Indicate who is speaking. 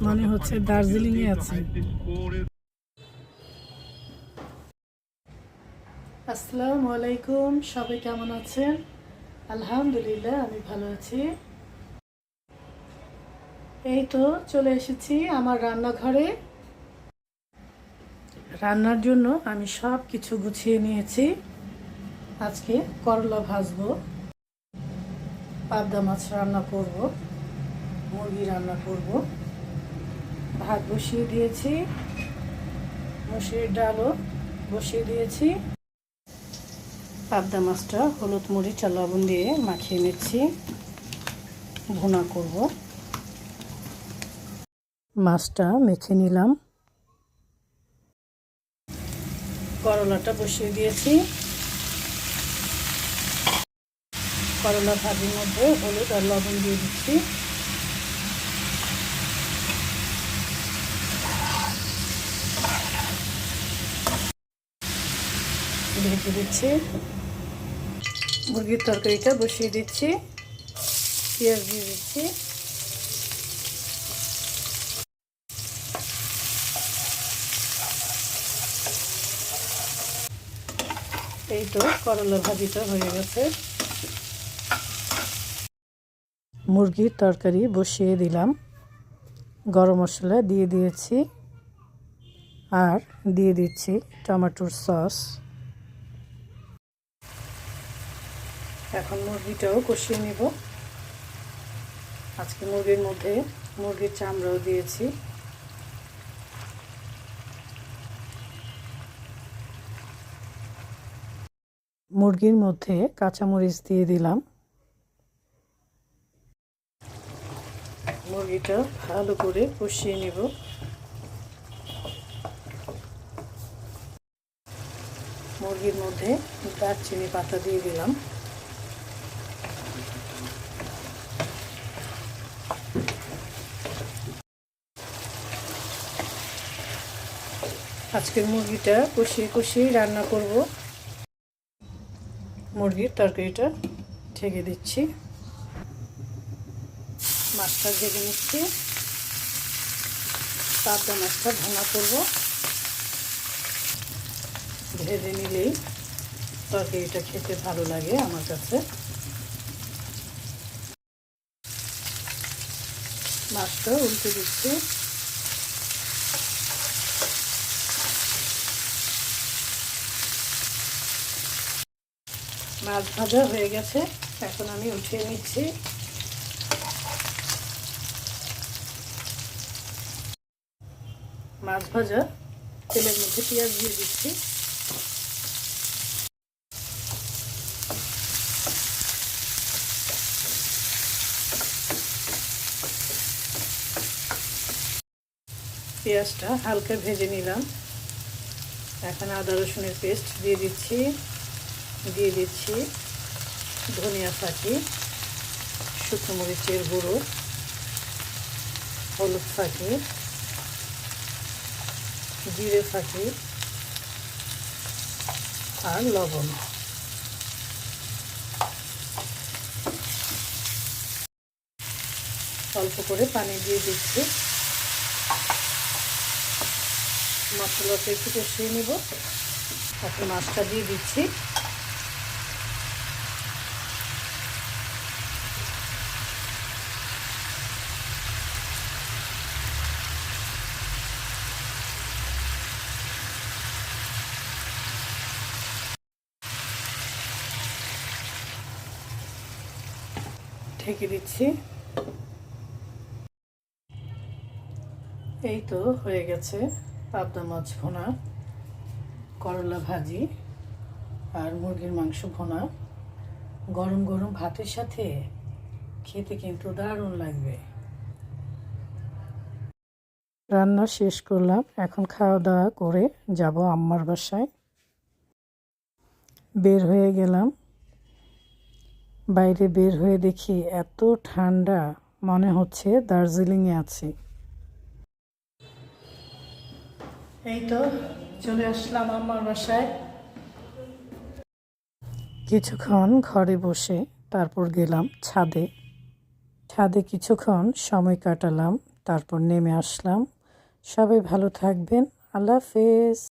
Speaker 1: মনে হচ্ছে দার্জিলিংয়ে আছি। আসসালামু আলাইকুম, সবাই কেমন আছেন? আলহামদুলিল্লাহ, আমি ভালো আছি। এই তো চলে এসেছি আমার রান্নাঘরে। রান্নার জন্য আমি সব কিছু গুছিয়ে নিয়েছি। আজকে করলা ভাজবো, পাবদা মাছ রান্না করব, মুরগি রান্না করব, ভাত বসিয়ে দিয়েছি, মুসুরির ডালও বসিয়ে দিয়েছি। পাবদা মাছটা হলুদ মরিচ আর লবণ দিয়ে মাখিয়ে নিচ্ছি, ভুনা করব। মাছটা মেখে নিলাম, করলাটা বসিয়ে দিয়েছি। করলা ভাজির মধ্যে হলুদ আর লবণ দিয়ে দিচ্ছি। ঢেকে দিচ্ছি। মুরগির তরকারিটা বসিয়ে দিচ্ছি, পেঁয়াজ দিয়ে দিচ্ছি। এই তো করলা ভাজিটা হয়ে গেছে। মুরগির তরকারি বসিয়ে দিলাম, গরম মশলা দিয়ে দিয়েছি আর দিয়ে দিচ্ছি টমেটোর সস। এখন মুরগিটাও কষিয়ে নিব। আজকে মুরগির মধ্যে মুরগির চামড়াও দিয়েছি। মুরগির মধ্যে কাঁচামরিচ দিয়ে দিলাম। মুরগিটা ভালো করে কষিয়ে নিব। মুরগির মধ্যে দারচিনি পাতা দিয়ে দিলাম। আজকের মুরগিটা কষিয়ে কষিয়ে রান্না করব। মুরগির তরকারিটা ঢেকে দিচ্ছি, মাছটা ভেজে নিচ্ছি। পাবদা মাছটা ভুনা করব। ভেজে নিলেই তরকারিটা খেতে ভালো লাগে আমার কাছে। মাছটা উল্টে দিচ্ছি। মাছ ভাজা হয়ে গেছে, এখন আমি উঠিয়ে নিচ্ছি। মাছ ভাজা তেলের মধ্যে পেঁয়াজ দিয়ে দিচ্ছি। পেঁয়াজটা হালকা ভেজে নিলাম। এখন আদা রসুনের পেস্ট দিয়ে দিচ্ছি। দিয়ে দিচ্ছি ধনিয়া ফাঁকি, শুকনো মরিচের গুঁড়ো, হলুদ ফাঁকি, জিরে ফাঁকি আর লবণ। অল্প করে পানি দিয়ে দিচ্ছি। মশলাটা একটু কষিয়ে নিব। এখন মাছটা দিয়ে দিচ্ছি। ঢেকে দিচ্ছি। এই তো হয়ে গেছে পাবদা মাছ ভুনা, করলা ভাজি আর মুরগির মাংস ভুনা। গরম গরম ভাতের সাথে খেতে কিন্তু দারুণ লাগবে। রান্না শেষ করলাম, এখন খাওয়া দাওয়া করে যাব আম্মার বাসায়। বের হয়ে গেলাম। বাইরে বের হয়ে দেখি এত ঠান্ডা, মনে হচ্ছে দার্জিলিংয়ে আছি। এই তো চলে আসলাম আম্মার বাসায়। কিছুক্ষণ ঘরে বসে তারপর গেলাম ছাদে। ছাদে কিছুক্ষণ সময় কাটালাম, তারপর নেমে আসলাম। সবাই ভালো থাকবেন। আল্লাহ হাফেজ।